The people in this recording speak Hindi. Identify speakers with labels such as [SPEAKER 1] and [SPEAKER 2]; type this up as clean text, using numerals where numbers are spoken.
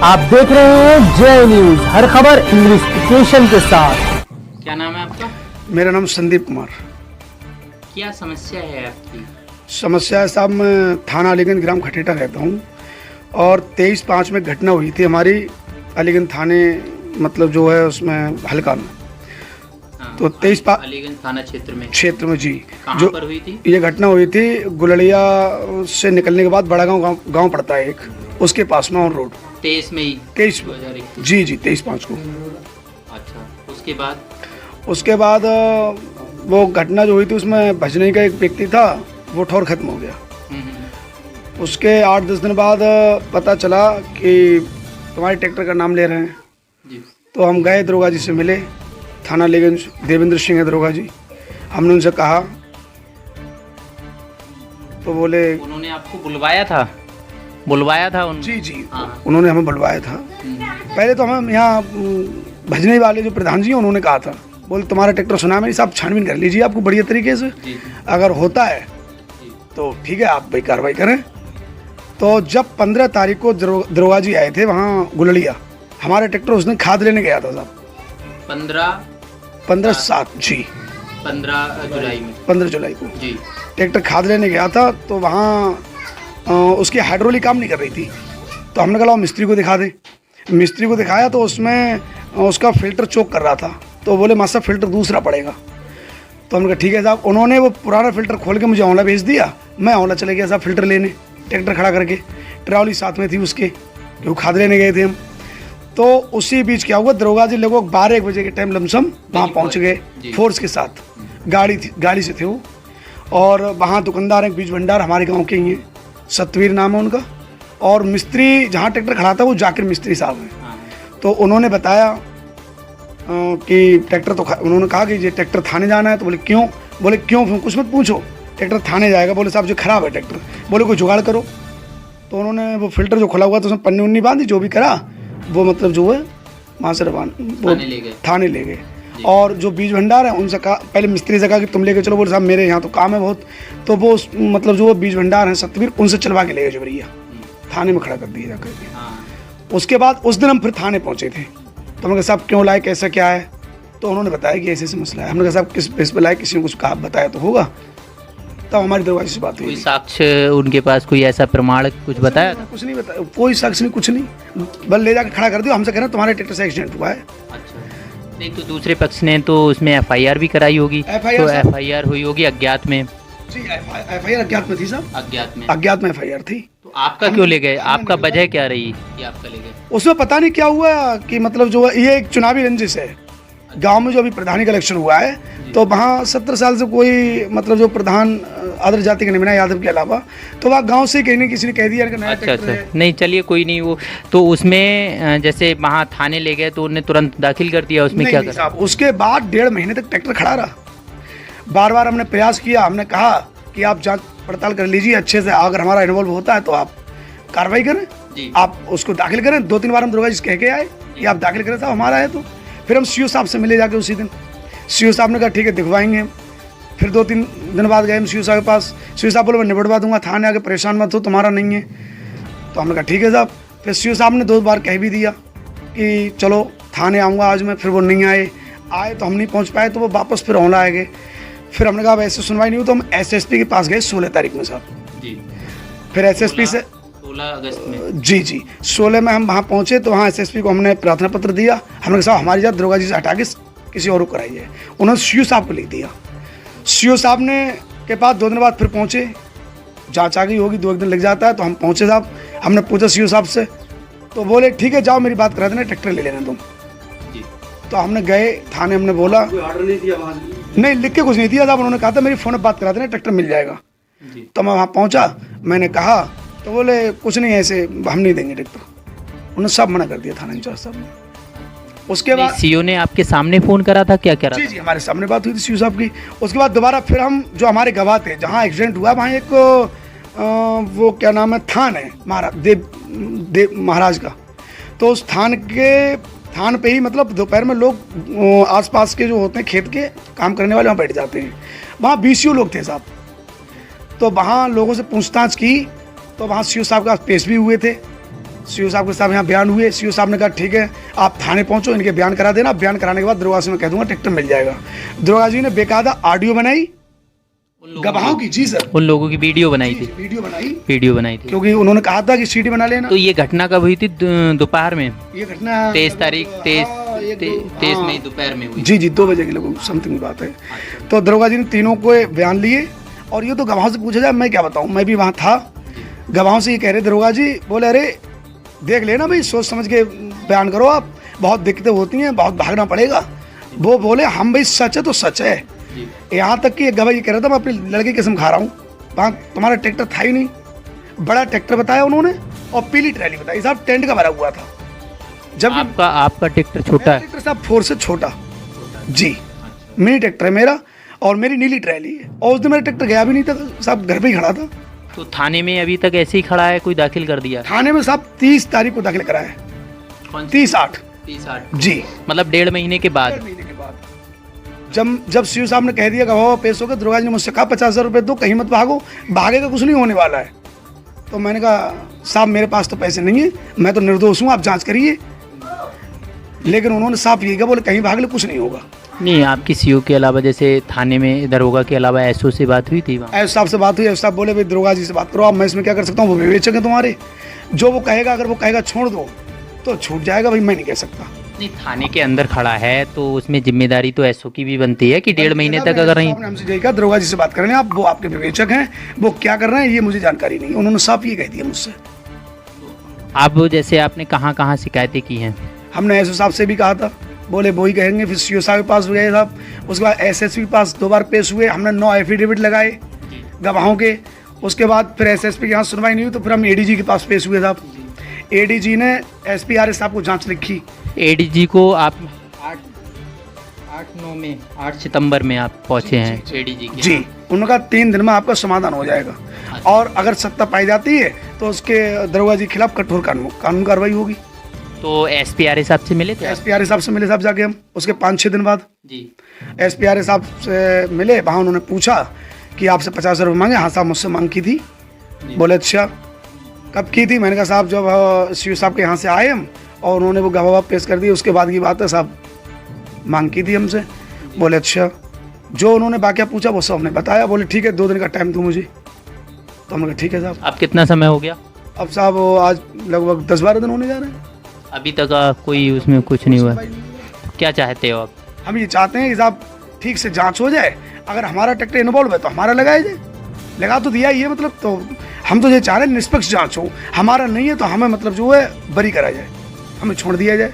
[SPEAKER 1] आप देख रहे हैं जय न्यूज, हर खबर इन्वेस्टिगेशन के साथ।
[SPEAKER 2] क्या नाम है आपका?
[SPEAKER 3] मेरा नाम संदीप कुमार।
[SPEAKER 2] क्या समस्या है आपकी?
[SPEAKER 3] समस्या है साहब, मैं थाना अलीगंज ग्राम खटेटा रहता हूँ और 23/5 में घटना हुई थी हमारी अलीगंज थाने, मतलब जो है उसमें हल्का में।
[SPEAKER 2] हाँ,
[SPEAKER 3] तो 23/5
[SPEAKER 2] अलीगंज थाना क्षेत्र में
[SPEAKER 3] जी
[SPEAKER 2] कहाँ
[SPEAKER 3] जो
[SPEAKER 2] पर हुई थी?
[SPEAKER 3] ये घटना हुई थी गुलड़िया से निकलने के बाद बड़ा गाँव पड़ता है एक, उसके पास में ऑन रोड
[SPEAKER 2] 23 मई
[SPEAKER 3] 23 जी 23/5 को।
[SPEAKER 2] अच्छा, उसके बाद
[SPEAKER 3] वो घटना जो हुई थी उसमें भजनी का एक व्यक्ति था, वो ठौर खत्म हो गया। उसके 8-10 दिन बाद पता चला कि तुम्हारे ट्रैक्टर का नाम ले रहे हैं
[SPEAKER 2] जी।
[SPEAKER 3] तो हम गए, दरोगा जी से मिले, थाना अलीगंज देवेंद्र सिंह है दरोगा जी। हमने उनसे कहा तो बोले
[SPEAKER 2] उन्होंने आपको बुलवाया था
[SPEAKER 3] जी जी
[SPEAKER 2] हाँ।
[SPEAKER 3] उन्होंने हमें बुलवाया था। पहले तो हम यहाँ भजनी वाले जो प्रधान जी हैं उन्होंने कहा था, बोले तुम्हारा ट्रैक्टर सुना मेरी साहब, छानबीन कर लीजिए आपको बढ़िया तरीके से, अगर होता है तो ठीक है आप भाई कार्रवाई करें। तो जब 15 तारीख को दरोगा जी आए थे वहाँ गुलड़िया, हमारा ट्रैक्टर उस दिन खाद लेने गया था साहब। 15/7 जी
[SPEAKER 2] 15
[SPEAKER 3] जुलाई को
[SPEAKER 2] जी।
[SPEAKER 3] ट्रैक्टर खाद लेने गया था तो वहाँ उसकी हाइड्रोलिक काम नहीं कर रही थी, तो हमने कहा मिस्त्री को दिखा दे। मिस्त्री को दिखाया तो उसमें उसका फिल्टर चोक कर रहा था, तो बोले मास्टर फिल्टर दूसरा पड़ेगा। तो हमने कहा ठीक है साहब। उन्होंने वो पुराना फिल्टर खोल के मुझे औंला भेज दिया, मैं औंला चले गया साहब फिल्टर लेने, ट्रैक्टर खड़ा करके, ट्रॉली साथ में थी उसके, क्योंकि खाद लेने गए थे हम। तो उसी बीच क्या हुआ, दरोगा जी लगभग 12-1 बजे के टाइम लमसम वहाँ पहुँच गए फोर्स के साथ, गाड़ी से थे वो। और वहाँ दुकानदार हैं बीज भंडार, हमारे गाँव के ही हैं, सतवीर नाम है उनका, और मिस्त्री जहाँ ट्रैक्टर खड़ा था वो जाकिर मिस्त्री साहब हैं। तो उन्होंने बताया कि ट्रैक्टर तो उन्होंने कहा कि ये ट्रैक्टर थाने जाना है। तो बोले क्यों कुछ मत पूछो, ट्रैक्टर थाने जाएगा। बोले साहब जो ख़राब है ट्रैक्टर, बोले कोई जुगाड़ करो। तो उन्होंने वो फिल्टर जो खुला हुआ था उसमें पन्नी उन्नी बांधी, जो भी करा वो मतलब जो है वहाँ से थाने ले गए। और जो बीज भंडार है उनसे कहा, पहले मिस्त्री से कहा कि तुम लेके चलो, बोले साहब मेरे यहाँ तो काम है बहुत। तो वो मतलब जो बीज भंडार हैं सतवीर, उनसे चलवा के ले गए जबरिया, थाने में खड़ा कर दिया जाकर के। उसके बाद उस दिन हम फिर थाने पहुँचे थे, तो हमने कहा साहब क्यों लाए, कैसा क्या है। तो उन्होंने बताया कि ऐसे मसला है। हमने कहा साहब किस बेस पर लाए, किसी ने कुछ कहा बताया तो होगा। तब हमारी दरवाजे से बात हुई।
[SPEAKER 2] कोई साक्ष्य उनके पास, कोई ऐसा प्रमाण कुछ बताया था?
[SPEAKER 3] कुछ नहीं बताया, कोई साक्ष्य नहीं, कुछ नहीं, बस ले जाकर खड़ा कर दिया। हमसे कह रहे हैं तुम्हारे ट्रैक्टर से एक्सीडेंट हुआ है।
[SPEAKER 2] अच्छा, नहीं तो दूसरे पक्ष ने तो उसमें FIR भी कराई होगी, तो FIR हुई होगी अज्ञात में
[SPEAKER 3] जी। FIR अज्ञात में थी साहब, अज्ञात में FIR थी।
[SPEAKER 2] तो आपका क्यों ले गए, आपका वजह क्या रही कि आपका ले गए?
[SPEAKER 3] उसमें पता नहीं क्या हुआ कि मतलब जो है ये एक चुनावी रंजिश है। गांव में जो अभी प्रधानी का इलेक्शन हुआ है, तो वहाँ 17 साल से कोई मतलब जो प्रधान अदर जाति के नहीं बना यादव के अलावा, तो वहाँ गांव से कहीं किसी ने कह दिया कि नया
[SPEAKER 2] अच्छा नहीं, चलिए कोई नहीं। वो तो उसमें जैसे वहाँ थाने ले गए तो उन्हें तुरंत दाखिल कर दिया, उसमें क्या करा?
[SPEAKER 3] उसके बाद 1.5 महीने तक ट्रैक्टर खड़ा रहा। बार बार हमने प्रयास किया, हमने कहा कि आप जांच पड़ताल कर लीजिए अच्छे से, अगर हमारा इन्वॉल्व होता है तो आप कार्रवाई करें, आप उसको दाखिल करें। 2-3 बार हम दरोगा जी कह के आए कि आप दाखिल करें साहब, हमारा है। तो फिर हम CO साहब से मिले जाके उसी दिन। CO साहब ने कहा ठीक है दिखवाएंगे। फिर 2-3 दिन बाद गए हम CO साहब के पास। CO साहब बोले मैं निबड़वा दूंगा, थाने आके परेशान मत हो, तुम्हारा नहीं है। तो हमने कहा ठीक है साहब। फिर CO साहब ने 2 बार कह भी दिया कि चलो थाने आऊँगा आज मैं, फिर वो नहीं आए तो हम नहीं पहुँच पाए, तो वो वापस फिर औंला आ गए। फिर हमने कहा वैसे सुनवाई नहीं हुई, तो हम SSP के पास गए 16 तारीख में साहब जी। फिर SSP से
[SPEAKER 2] 16 अगस्त में
[SPEAKER 3] जी 16 में हम वहाँ पहुँचे, तो वहाँ SSP को हमने प्रार्थना पत्र दिया। हमने कहा साहब हमारी जात दरोगा जी से हटा के किसी और को कराइए। उन्होंने CO साहब को लिख दिया। CO साहब ने के पास 2 दिन बाद फिर पहुँचे, जांच आ गई होगी, 2-1 दिन लग जाता है। तो हम पहुँचे साहब, हमने पूछा CO साहब से, तो बोले ठीक है जाओ मेरी बात करा देना, ट्रैक्टर ले लेना तुम। तो हमने गए थाने, हमने बोला नहीं लिख के कुछ नहीं दिया साहब, उन्होंने कहा था मेरी फ़ोन पर बात करा देना, ट्रैक्टर मिल जाएगा। तो मैं वहाँ पहुँचा, मैंने कहा तो बोले कुछ नहीं ऐसे हम नहीं देंगे ट्रैक्टर। उन्होंने सब मना कर दिया थाना इंचार्ज साहब ने। उसके बाद CO
[SPEAKER 2] ने आपके सामने फ़ोन करा था, क्या करा?
[SPEAKER 3] जी हमारे सामने बात हुई थी CO साहब की। उसके बाद दोबारा फिर हम जो हमारे गवाह थे, जहाँ एक्सीडेंट हुआ वहाँ एक वो क्या नाम है थान है महाराज का, तो उस थान पे ही मतलब दोपहर में लोग आसपास के जो होते हैं खेत के काम करने वाले वहाँ बैठ जाते हैं। वहाँ BCO लोग थे साहब, तो वहाँ लोगों से पूछताछ की, तो वहाँ CO साहब के पास पेश भी हुए थे। सीओ साहब के साथ यहाँ बयान हुए। सीओ साहब ने कहा ठीक है आप थाने पहुँचो, इनके बयान करा देना, बयान कराने के बाद दरोगा से मैं कह दूंगा ट्रैक्टर मिल जाएगा। दरोगा जी ने बेकायदा ऑडियो बनाई गवाहों की। जी सर,
[SPEAKER 2] उन लोगों की वीडियो बनाई थी, वीडियो बनाई थी,
[SPEAKER 3] क्योंकि उन्होंने कहा था कि सीडी बना लेना।
[SPEAKER 2] तो ये घटना कब हुई थी? दोपहर में,
[SPEAKER 3] ये घटना
[SPEAKER 2] 23 तारीख 23 मई दोपहर में हुई।
[SPEAKER 3] जी 2 बजे के लगभग समथिंग बात है। तो दरोगा जी ने तीनों को बयान लिए और ये तो गवाहों से पूछा जाए, मैं क्या बताऊँ, मैं भी वहाँ था। गवाहों से ये कह रहे दरोगा जी, बोले अरे देख लेना भाई, सोच समझ के बयान करो आप, बहुत दिक्कतें होती हैं, बहुत भागना पड़ेगा। वो बोले हम भाई सच है तो सच है। यहाँ तक कि एक गवाह ये कह रहा था मैं अपने लड़के की कसम खा रहा हूँ, वहाँ तुम्हारा ट्रैक्टर था ही नहीं। बड़ा ट्रैक्टर बताया उन्होंने और पीली ट्रैली बताई साहब, टेंट का भरा हुआ था। जब
[SPEAKER 2] आपका ट्रैक्टर छोटा है?
[SPEAKER 3] ट्रैक्टर साहब 4 से छोटा जी, मिनी ट्रैक्टर है मेरा और मेरी नीली ट्रैली है। और उस दिन मेरा ट्रैक्टर गया भी नहीं था साहब, घर पे ही खड़ा था।
[SPEAKER 2] तो थाने में अभी तक ऐसे ही खड़ा है, कोई दाखिल कर दिया?
[SPEAKER 3] थाने में साहब 30 तारीख को दाखिल कराया है। 30/8 जी,
[SPEAKER 2] मतलब 1.5 महीने के बाद।
[SPEAKER 3] जब सीओ साहब ने कह दिया गवाह पेश हो गए, दरोगा जी ने मुझसे कहा 50,000 रुपये दो, कहीं मत भागो, भागेगा कुछ नहीं होने वाला है। तो मैंने कहा साहब मेरे पास तो पैसे नहीं है, मैं तो निर्दोष हूँ, आप जांच करिए। लेकिन उन्होंने साफ यही कहा, बोले कहीं भाग ले कुछ नहीं होगा।
[SPEAKER 2] नहीं, आपकी सीओ के अलावा जैसे थाने में दरोगा के अलावा एसओ से बात हुई थी? वहाँ
[SPEAKER 3] एस साहब से बात हुई, एस साहब बोले भाई दरोगा जी से बात करो आप, मैं इसमें क्या कर सकता हूँ, वो विवेचक है तुम्हारे, जो वो कहेगा, अगर वो कहेगा छोड़ दो तो छूट जाएगा, भाई मैं नहीं कह सकता।
[SPEAKER 2] नहीं, थाने के अंदर खड़ा है तो उसमें जिम्मेदारी तो एसओ की भी बनती है कि 1.5 महीने तक अगर नहीं।
[SPEAKER 3] हमसे यही कहा दरोगा जी से बात कर लें आप, वो आपके विवेचक हैं, वो क्या कर रहे हैं ये मुझे जानकारी नहीं। उन्होंने साफ ये कह दिया मुझसे।
[SPEAKER 2] आप जैसे आपने कहाँ कहाँ शिकायतें की हैं?
[SPEAKER 3] हमने एसओ साहब से भी कहा था, बोले वो ही कहेंगे। फिर सीओ साहब के पास गए साहब, उसके बाद एसएसपी के पास 2 बार पेश हुए, हमने 9 एफिडेविट लगाए गवाहों के। उसके बाद फिर एसएसपी के यहाँ सुनवाई नहीं हुई तो फिर हम एडीजी के पास पेश हुए साहब। एडीजी ने एसपीआरए साहब को जांच लिखी।
[SPEAKER 2] एडीजी को आप 8 सितंबर में आप पहुँचे हैं एडीजी के?
[SPEAKER 3] जी, उन्होंने कहा 3 दिन में आपका समाधान हो जाएगा और अगर सत्ता पाई जाती है तो उसके दरोगा जी के खिलाफ कठोर कानून कार्रवाई होगी।
[SPEAKER 2] तो एसपीआरए साहब से मिले थे?
[SPEAKER 3] एसपीआरए साहब से मिले साहब जाके हम, उसके 5-6 दिन बाद
[SPEAKER 2] जी
[SPEAKER 3] एसपीआरए साहब से मिले। वहाँ उन्होंने पूछा कि आपसे 50,000 रुपये मांगे। हाँ साहब मुझसे मांग की थी। बोले अच्छा कब की थी? मैंने कहा साहब जब सीओ साहब के यहाँ से आए हम और उन्होंने वो गवाह पेश कर दी, उसके बाद की बात है साहब, मांग की थी हमसे। बोले अच्छा, जो उन्होंने बाकी पूछा वो सब हमने बताया। बोले ठीक है 2 दिन का टाइम दो मुझे। तो हमने कहा ठीक है साहब।
[SPEAKER 2] अब कितना समय हो गया?
[SPEAKER 3] अब साहब आज लगभग 10-12 दिन होने जा रहे हैं।
[SPEAKER 2] अभी तक कोई उसमें कुछ नहीं हुआ? क्या चाहते हो आप?
[SPEAKER 3] हम ये चाहते हैं कि साहब ठीक से जांच हो जाए, अगर हमारा ट्रैक्टर इन्वॉल्व है तो हमारा लगाया जाए। लगा तो दिया ये मतलब, तो हम तो ये चाह रहे हैं निष्पक्ष जांच हो, हमारा नहीं है तो हमें मतलब जो है बरी करा जाए, हमें छोड़ दिया जाए।